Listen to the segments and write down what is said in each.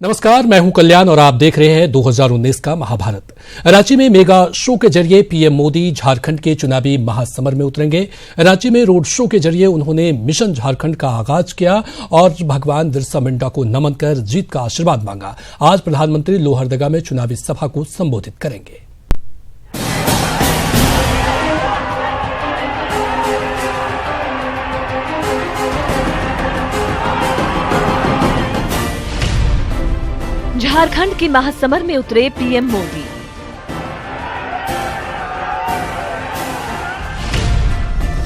नमस्कार, मैं हूं कल्याण और आप देख रहे हैं 2019 का महाभारत। रांची में मेगा शो के जरिए पीएम मोदी झारखंड के चुनावी महासमर में उतरेंगे। रांची में रोड शो के जरिए उन्होंने मिशन झारखंड का आगाज किया और भगवान बिरसा मुंडा को नमन कर जीत का आशीर्वाद मांगा। आज प्रधानमंत्री लोहरदगा में चुनावी सभा को संबोधित करेंगे। झारखंड के महासमर में उतरे PM Modi.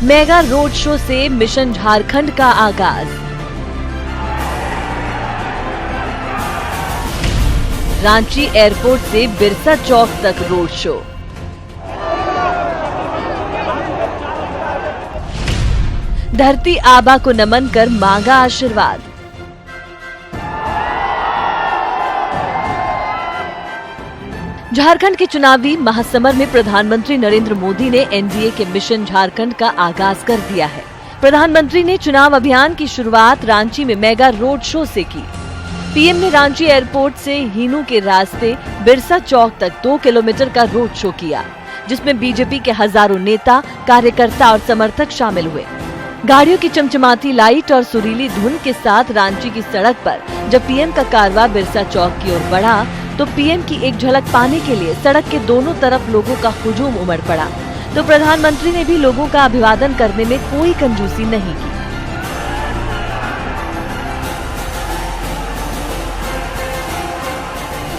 Mega road show से मिशन झारखंड का आगाज। रांची एयरपोर्ट से बिरसा चौक तक रोड शो। धरती आबा को नमन कर मांगा आशीर्वाद। झारखंड के चुनावी महासमर में प्रधानमंत्री नरेंद्र मोदी ने एनडीए के मिशन झारखंड का आगाज कर दिया है। प्रधानमंत्री ने चुनाव अभियान की शुरुआत रांची में मेगा रोड शो से की। पीएम ने रांची एयरपोर्ट से हीनू के रास्ते बिरसा चौक तक 2 किलोमीटर का रोड शो किया, जिसमें बीजेपी के हजारों नेता, कार्यकर्ता और समर्थक शामिल हुए। गाड़ियों की चमचमाती लाइट और सुरीली धुन के साथ रांची की सड़क पर जब पीएम का कारवा बिरसा चौक की ओर बढ़ा तो पीएम की एक झलक पाने के लिए सड़क के दोनों तरफ लोगों का हुजूम उमड़ पड़ा। तो प्रधानमंत्री ने भी लोगों का अभिवादन करने में कोई कंजूसी नहीं की।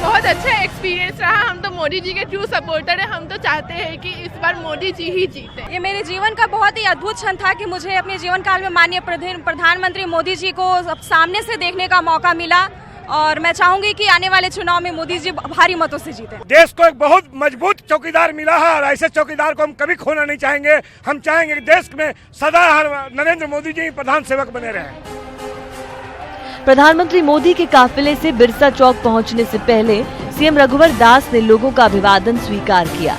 बहुत अच्छा एक्सपीरियंस रहा। हम तो मोदी जी के ट्रू सपोर्टर हैं। हम तो चाहते हैं कि इस बार मोदी जी ही जीते। ये मेरे जीवन का बहुत ही अद्भुत क्षण था कि मुझे अपने जीवन काल में माननीय प्रधानमंत्री मोदी जी को सामने से देखने का मौका मिला और मैं चाहूंगी कि आने वाले चुनाव में मोदी जी भारी मतों से जीते। देश को एक बहुत मजबूत चौकीदार मिला है और ऐसे चौकीदार को हम कभी खोना नहीं चाहेंगे। हम चाहेंगे कि देश में सदा नरेंद्र मोदी जी प्रधान सेवक बने रहें। प्रधानमंत्री मोदी के काफिले से बिरसा चौक पहुंचने से पहले सीएम रघुवर दास ने लोगों का अभिवादन स्वीकार किया।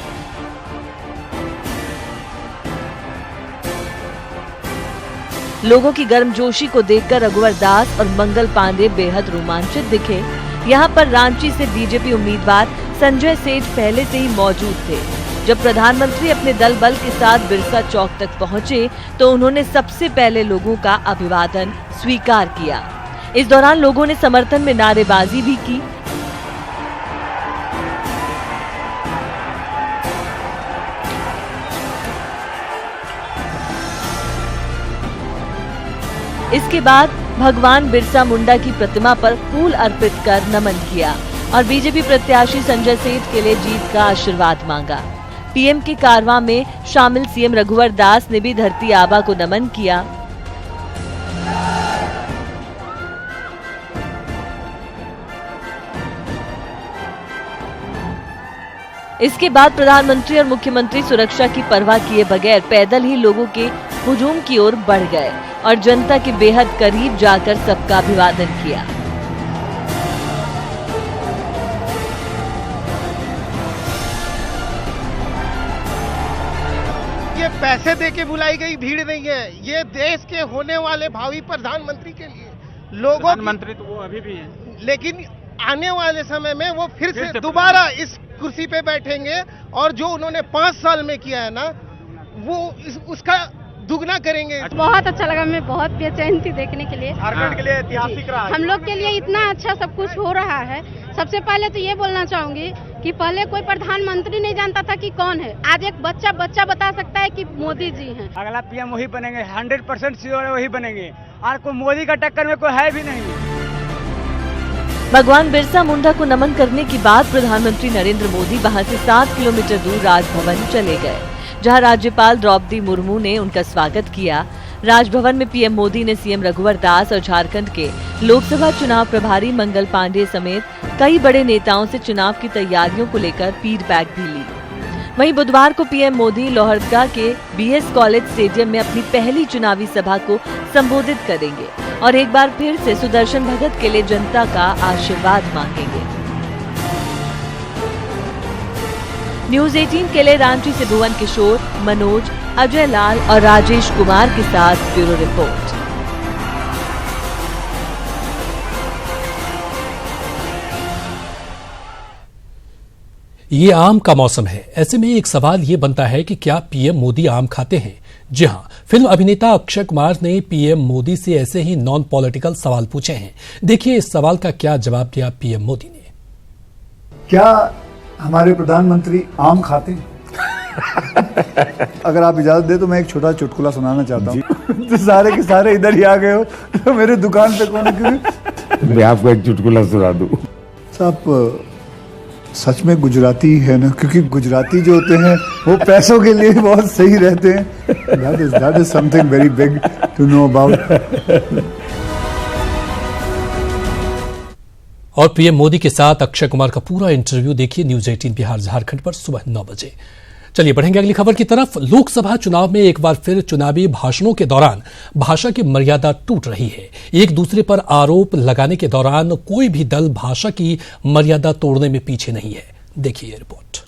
लोगों की गर्मजोशी को देखकर रघुवर दास और मंगल पांडे बेहद रोमांचित दिखे। यहां पर रांची से बीजेपी उम्मीदवार संजय सेठ पहले से ही मौजूद थे। जब प्रधानमंत्री अपने दल बल के साथ बिरसा चौक तक पहुंचे तो उन्होंने सबसे पहले लोगों का अभिवादन स्वीकार किया। इस दौरान लोगों ने समर्थन में नारेबाजी भी की। इसके बाद भगवान बिरसा मुंडा की प्रतिमा पर फूल अर्पित कर नमन किया और बीजेपी प्रत्याशी संजय सेठ के लिए जीत का आशीर्वाद मांगा। पीएम के कारवां में शामिल सीएम रघुवर दास ने भी धरती आबा को नमन किया। इसके बाद प्रधानमंत्री और मुख्यमंत्री सुरक्षा की परवाह किए बगैर पैदल ही लोगों के हुजूम की ओर बढ़ गए और जनता के बेहद करीब जाकर सबका अभिवादन किया। ये पैसे दे के बुलाई गई भीड़ नहीं है, ये देश के होने वाले भावी प्रधानमंत्री के लिए लोगों प्रधानमंत्री तो वो अभी भी है, लेकिन आने वाले समय में वो फिर से दोबारा इस कुर्सी पे बैठेंगे और जो उन्होंने 5 साल में किया है ना वो उसका दुगना करेंगे। बहुत अच्छा लगा, मैं बहुत बेचैन थी देखने के लिए। झारखंड के लिए ऐतिहासिक रहा। हम लोग के लिए इतना अच्छा सब कुछ हो रहा है। सबसे पहले तो ये बोलना चाहूंगी कि पहले कोई प्रधानमंत्री नहीं जानता था कि कौन है। आज एक बच्चा बता सकता है कि मोदी जी हैं। अगला पीएम वही बनेंगे, 100% श्योर वही बनेंगे और कोई मोदी का टक्कर में कोई है भी नहीं। भगवान बिरसा मुंडा को नमन करने के बाद प्रधानमंत्री नरेंद्र मोदी वहां से 7 किलोमीटर दूर राजभवन चले गए, जहां राज्यपाल द्रौपदी मुर्मू ने उनका स्वागत किया। राजभवन में पीएम मोदी ने सीएम रघुवर दास और झारखंड के लोकसभा चुनाव प्रभारी मंगल पांडे समेत कई बड़े नेताओं से चुनाव की तैयारियों को लेकर फीडबैक भी ली। वहीं बुधवार को पीएम मोदी लोहरदगा के बीएस कॉलेज स्टेडियम में अपनी पहली चुनावी सभा को संबोधित करेंगे और एक बार फिर से सुदर्शन भगत के लिए जनता का आशीर्वाद मांगेंगे। न्यूज 18 के लिए रांची से भुवन किशोर, मनोज, अजय लाल और राजेश कुमार के साथ ब्यूरो रिपोर्ट। ये आम का मौसम है। ऐसे में एक सवाल ये बनता है कि क्या पीएम मोदी आम खाते हैं? जी हां, फिल्म अभिनेता अक्षय कुमार ने पीएम मोदी से ऐसे ही नॉन पॉलिटिकल सवाल पूछे हैं। देखिए इस सवाल का क्या जवाब दिया पीएम मोदी ने। क्या हमारे प्रधानमंत्री आम खाते हैं? अगर आप इजाजत दे तो मैं एक छोटा चुटकुला सुनाना चाहता हूँ। तो सारे के सारे इधर ही आ गए हो, तो मेरे दुकान पे कौन क्यों? मैं आपको एक चुटकुला सुना दूं। साहब सच में गुजराती है ना, क्योंकि गुजराती जो होते हैं वो पैसों के लिए बहुत सही रहते हैं। That is something very big to know about. और पीएम मोदी के साथ अक्षय कुमार का पूरा इंटरव्यू देखिए न्यूज 18 बिहार झारखंड पर सुबह 9 बजे। चलिए बढ़ेंगे अगली खबर की तरफ। लोकसभा चुनाव में एक बार फिर चुनावी भाषणों के दौरान भाषा की मर्यादा टूट रही है। एक दूसरे पर आरोप लगाने के दौरान कोई भी दल भाषा की मर्यादा तोड़ने में पीछे नहीं है। देखिए रिपोर्ट।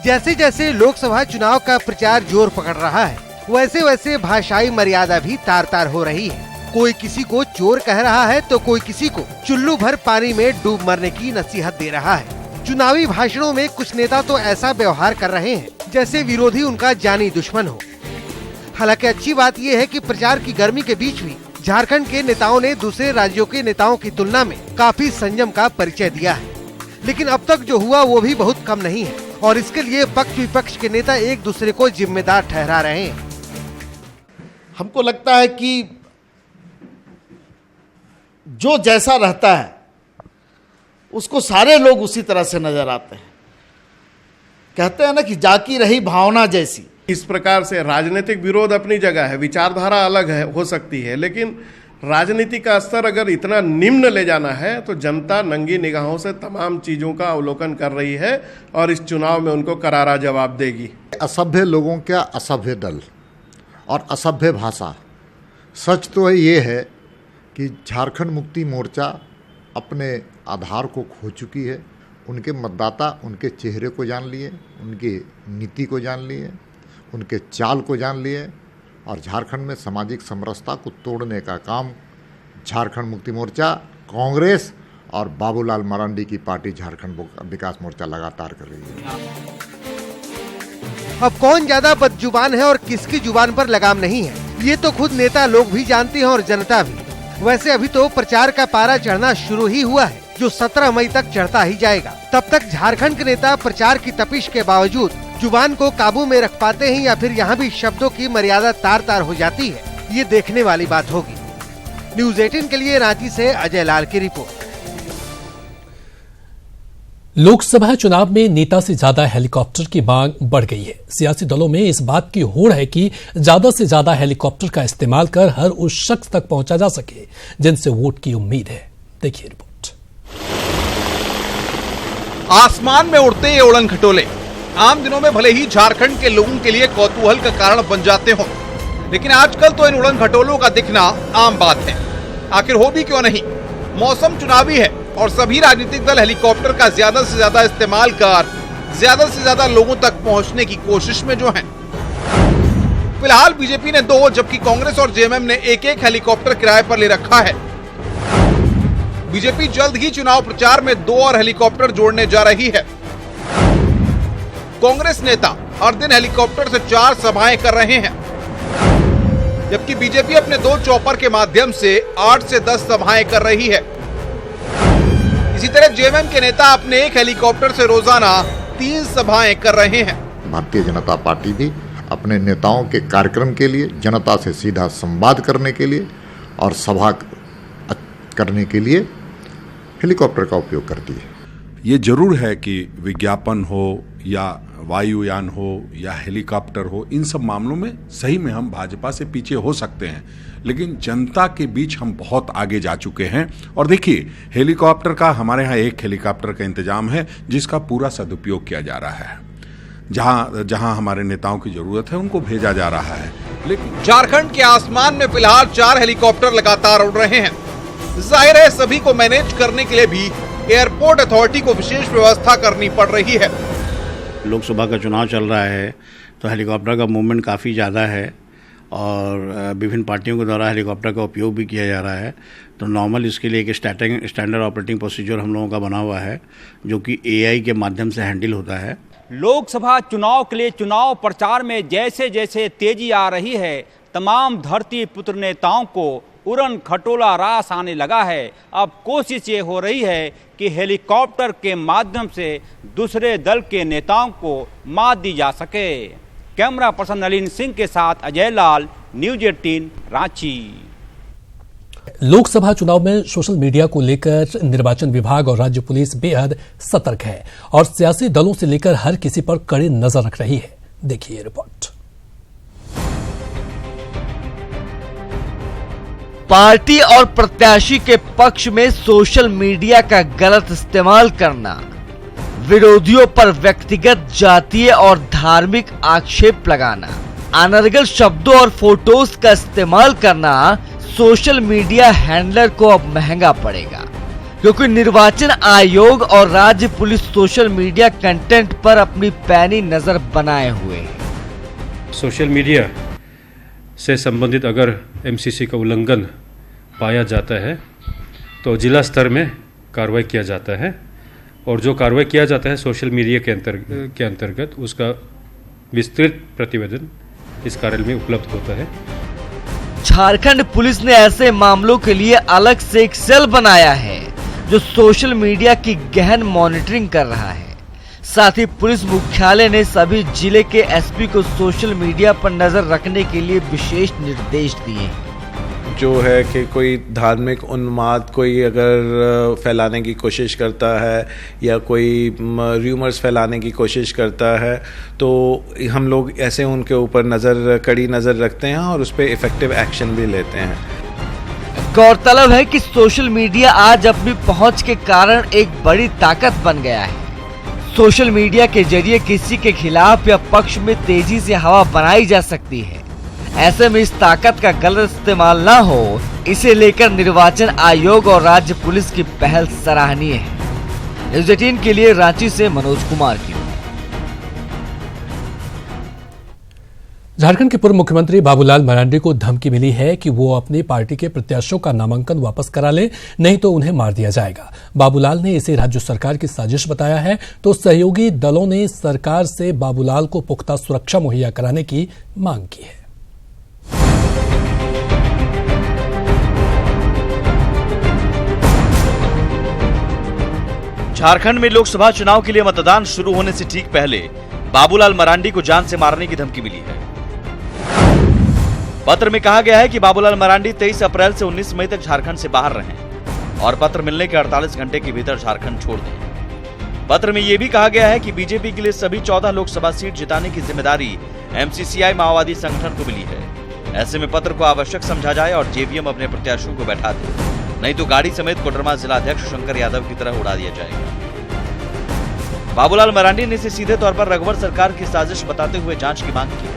जैसे जैसे लोकसभा चुनाव का प्रचार जोर पकड़ रहा है, वैसे वैसे भाषाई मर्यादा भी तार तार हो रही है। कोई किसी को चोर कह रहा है तो कोई किसी को चुल्लू भर पानी में डूब मरने की नसीहत दे रहा है। चुनावी भाषणों में कुछ नेता तो ऐसा व्यवहार कर रहे हैं जैसे विरोधी उनका जानी दुश्मन हो। हालांकि अच्छी बात यह है कि प्रचार की गर्मी के बीच भी झारखंड के नेताओं ने दूसरे राज्यों के नेताओं की तुलना में काफी संयम का परिचय दिया है। लेकिन अब तक जो हुआ वो भी बहुत कम नहीं है और इसके लिए पक्ष विपक्ष के नेता एक दूसरे को जिम्मेदार ठहरा रहे हैं। हमको लगता है कि जो जैसा रहता है उसको सारे लोग उसी तरह से नजर आते हैं। कहते हैं ना कि जाकी रही भावना जैसी। इस प्रकार से राजनीतिक विरोध अपनी जगह है, विचारधारा अलग है हो सकती है, लेकिन राजनीति का स्तर अगर इतना निम्न ले जाना है तो जनता नंगी निगाहों से तमाम चीजों का अवलोकन कर रही है और इस चुनाव में उनको करारा जवाब देगी। असभ्य लोगों का असभ्य दल और असभ्य भाषा। सच तो ये है कि झारखंड मुक्ति मोर्चा अपने आधार को खो चुकी है। उनके मतदाता उनके चेहरे को जान लिए, उनकी नीति को जान लिए, उनके चाल को जान लिए और झारखंड में सामाजिक समरसता को तोड़ने का काम झारखंड मुक्ति मोर्चा, कांग्रेस और बाबूलाल मरांडी की पार्टी झारखंड विकास मोर्चा लगातार कर रही है। अब कौन ज्यादा बदजुबान है और किसकी जुबान पर लगाम नहीं है, ये तो खुद नेता लोग भी जानते हैं और जनता भी। वैसे अभी तो प्रचार का पारा चढ़ना शुरू ही हुआ है, जो 17 मई तक चढ़ता ही जाएगा। तब तक झारखंड के नेता प्रचार की तपिश के बावजूद जुबान को काबू में रख पाते हैं या फिर यहाँ भी शब्दों की मर्यादा तार तार हो जाती है, ये देखने वाली बात होगी। न्यूज 18 के लिए रांची से अजय लाल की रिपोर्ट। लोकसभा चुनाव में नेता से ज्यादा हेलीकॉप्टर की मांग बढ़ गई है। सियासी दलों में इस बात की होड़ है कि ज्यादा से ज्यादा हेलीकॉप्टर का इस्तेमाल कर हर उस शख्स तक पहुंचा जा सके जिनसे वोट की उम्मीद है। देखिए रिपोर्ट। आसमान में उड़ते ये उड़न खटोले आम दिनों में भले ही झारखंड के लोगों के लिए कौतूहल का कारण बन जाते हों, लेकिन आजकल तो इन उड़न खटोलों का दिखना आम बात है। आखिर हो भी क्यों नहीं, मौसम चुनावी है और सभी राजनीतिक दल हेलीकॉप्टर का ज्यादा से ज्यादा इस्तेमाल कर ज्यादा से ज्यादा लोगों तक पहुंचने की कोशिश में जो हैं। फिलहाल बीजेपी ने 2 जबकि कांग्रेस और जेएमएम ने एक हेलीकॉप्टर किराए पर ले रखा है। बीजेपी जल्द ही चुनाव प्रचार में 2 और हेलीकॉप्टर जोड़ने जा रही है। कांग्रेस नेता हर दिन हेलीकॉप्टर से 4 सभाएं कर रहे हैं, जबकि बीजेपी अपने 2 चॉपर के माध्यम से 8 से 10 सभाएं कर रही है। इसी तरह जेएमएम के नेता अपने एक हेलीकॉप्टर से रोजाना 3 सभाएं कर रहे हैं। भारतीय जनता पार्टी भी अपने नेताओं के कार्यक्रम के लिए, जनता से सीधा संवाद करने के लिए और सभा करने के लिए हेलीकॉप्टर का उपयोग करती है। ये जरूर है कि विज्ञापन हो या वायुयान हो या हेलीकॉप्टर हो, इन सब मामलों में सही में हम भाजपा से पीछे हो सकते हैं, लेकिन जनता के बीच हम बहुत आगे जा चुके हैं। और देखिए, हेलीकॉप्टर का हमारे यहाँ एक हेलीकॉप्टर का इंतजाम है जिसका पूरा सदुपयोग किया जा रहा है। जहां हमारे नेताओं की जरूरत है उनको भेजा जा रहा है। लेकिन झारखंड के आसमान में फिलहाल 4 हेलीकॉप्टर लगातार उड़ रहे हैं। जाहिर है सभी को मैनेज करने के लिए भी एयरपोर्ट अथॉरिटी को विशेष व्यवस्था करनी पड़ रही है। लोकसभा का चुनाव चल रहा है तो हेलीकॉप्टर का मूवमेंट काफ़ी ज़्यादा है और विभिन्न पार्टियों के द्वारा हेलीकॉप्टर का उपयोग भी किया जा रहा है। तो नॉर्मल इसके लिए एक स्टैंडर्ड ऑपरेटिंग प्रोसीजर हम लोगों का बना हुआ है, जो कि AI के माध्यम से हैंडल होता है। लोकसभा चुनाव के लिए चुनाव प्रचार में जैसे जैसे तेजी आ रही है, तमाम धरती पुत्र नेताओं को उड़न खटोला रास आने लगा है। अब कोशिश ये हो रही है कि हेलीकॉप्टर के माध्यम से दूसरे दल के नेताओं को मात दी जा सके। कैमरा पर्सन नलिन सिंह के साथ अजय लाल, न्यूज 18 रांची। लोकसभा चुनाव में सोशल मीडिया को लेकर निर्वाचन विभाग और राज्य पुलिस बेहद सतर्क है और सियासी दलों से लेकर हर किसी पर कड़ी नजर रख रही है। देखिए रिपोर्ट। पार्टी और प्रत्याशी के पक्ष में सोशल मीडिया का गलत इस्तेमाल करना, विरोधियों पर व्यक्तिगत, जातीय और धार्मिक आक्षेप लगाना, अनर्गल शब्दों और फोटोज का इस्तेमाल करना सोशल मीडिया हैंडलर को अब महंगा पड़ेगा, क्योंकि निर्वाचन आयोग और राज्य पुलिस सोशल मीडिया कंटेंट पर अपनी पैनी नजर बनाए हुए हैं। सोशल मीडिया से संबंधित अगर MCC का उल्लंघन पाया जाता है तो जिला स्तर में कार्रवाई किया जाता है, और जो कार्रवाई किया जाता है सोशल मीडिया के अंतर्गत उसका विस्तृत प्रतिवेदन इस कार्यालय में उपलब्ध होता है। झारखंड पुलिस ने ऐसे मामलों के लिए अलग से एक सेल बनाया है जो सोशल मीडिया की गहन मॉनिटरिंग कर रहा है। साथ ही पुलिस मुख्यालय ने सभी जिले के SP को सोशल मीडिया पर नजर रखने के लिए विशेष निर्देश दिए हैं। जो है कि कोई धार्मिक उन्माद कोई अगर फैलाने की कोशिश करता है या कोई र्यूमर्स फैलाने की कोशिश करता है तो हम लोग ऐसे उनके ऊपर कड़ी नज़र रखते हैं और उस पर इफेक्टिव एक्शन भी लेते हैं। गौरतलब है कि सोशल मीडिया आज अपनी पहुंच के कारण एक बड़ी ताकत बन गया है। सोशल मीडिया के जरिए किसी के खिलाफ या पक्ष में तेजी से हवा बनाई जा सकती है। ऐसे में इस ताकत का गलत इस्तेमाल ना हो, इसे लेकर निर्वाचन आयोग और राज्य पुलिस की पहल सराहनीय है। न्यूज 18 के लिए रांची से मनोज कुमार की। झारखंड के पूर्व मुख्यमंत्री बाबूलाल मरांडी को धमकी मिली है कि वो अपनी पार्टी के प्रत्याशियों का नामांकन वापस करा ले, नहीं तो उन्हें मार दिया जाएगा। बाबूलाल ने इसे राज्य सरकार की साजिश बताया है, तो सहयोगी दलों ने सरकार से बाबूलाल को पुख्ता सुरक्षा मुहैया कराने की मांग की है। झारखंड में लोकसभा चुनाव के लिए मतदान शुरू होने से ठीक पहले बाबूलाल मरांडी को जान से मारने की धमकी मिली है। पत्र में कहा गया है कि बाबूलाल मरांडी 23 अप्रैल से 19 मई तक झारखंड से बाहर रहें और पत्र मिलने के 48 घंटे के भीतर झारखंड छोड़ दें। पत्र में यह भी कहा गया है कि बीजेपी के लिए सभी 14 लोकसभा सीट जिताने की जिम्मेदारी MCCI माओवादी संगठन को मिली है। ऐसे में पत्र को आवश्यक समझा जाए और JVM अपने प्रत्याशियों को बैठा दे, नहीं तो गाड़ी समेत कोडरमा जिलाध्यक्ष शंकर यादव की तरह उड़ा दिया जाएगा। बाबूलाल मरांडी ने इसे सीधे तौर पर रघुवर सरकार की साजिश बताते हुए जांच की मांग की है।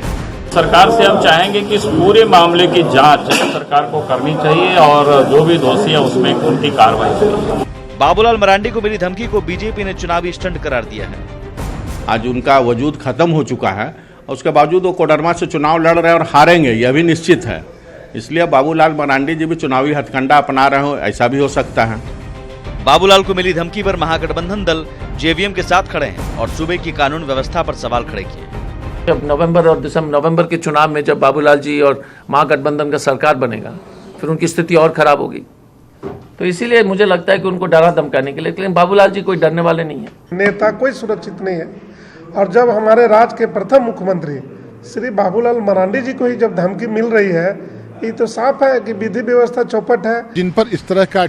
सरकार से हम चाहेंगे कि इस पूरे मामले की जांच सरकार को करनी चाहिए और जो भी दोषी है उसमें उनकी कार्रवाई चाहिए। बाबूलाल मरांडी को मिली धमकी को बीजेपी ने चुनावी स्टंट करार दिया है। आज उनका वजूद खत्म हो चुका है और उसके बावजूद वो कोडरमा से चुनाव लड़ रहे हैं और हारेंगे, यह भी निश्चित है। इसलिए बाबूलाल मरांडी जी भी चुनावी हथकंडा अपना रहे हो, ऐसा भी हो सकता है। बाबूलाल को मिली धमकी पर महागठबंधन दल JVM के साथ खड़े हैं और सूबे की कानून व्यवस्था पर सवाल खड़े किए। जब नवंबर के चुनाव में जब बाबूलाल जी और महागठबंधन का सरकार बनेगा, फिर उनकी स्थिति और खराब होगी। तो इसीलिए मुझे लगता है कि उनको डरा धमकाने के लिए, लेकिन बाबूलाल जी कोई डरने वाले नहीं है। नेता कोई सुरक्षित नहीं है, और जब हमारे राज्य के प्रथम मुख्यमंत्री श्री बाबूलाल मरांडी जी को ही जब धमकी मिल रही है, ये तो साफ है कि विधि व्यवस्था चौपट है। जिन पर इस तरह का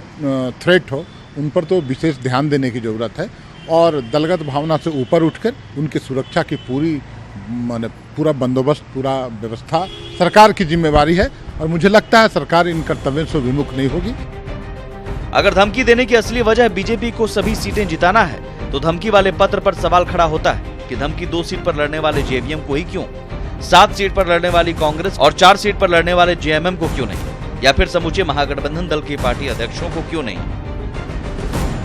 थ्रेट हो उन पर तो विशेष ध्यान देने की जरूरत है और दलगत भावना से ऊपर उठकर उनकी सुरक्षा की पूरा बंदोबस्त, पूरा व्यवस्था सरकार की जिम्मेवारी है और मुझे लगता है सरकार इन कर्तव्यों से विमुख नहीं होगी। अगर धमकी देने की असली वजह बीजेपी को सभी सीटें जिताना है, तो धमकी वाले पत्र पर सवाल खड़ा होता है कि धमकी 2 सीट पर लड़ने वाले JVM को ही क्यों, 7 सीट पर लड़ने वाली कांग्रेस और 4 सीट पर लड़ने वाले JMM को क्यों नहीं, या फिर समूचे महागठबंधन दल की पार्टी अध्यक्षों को क्यों नहीं।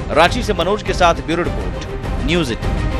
रांची से मनोज के साथ ब्यूरो रिपोर्ट, न्यूज 18।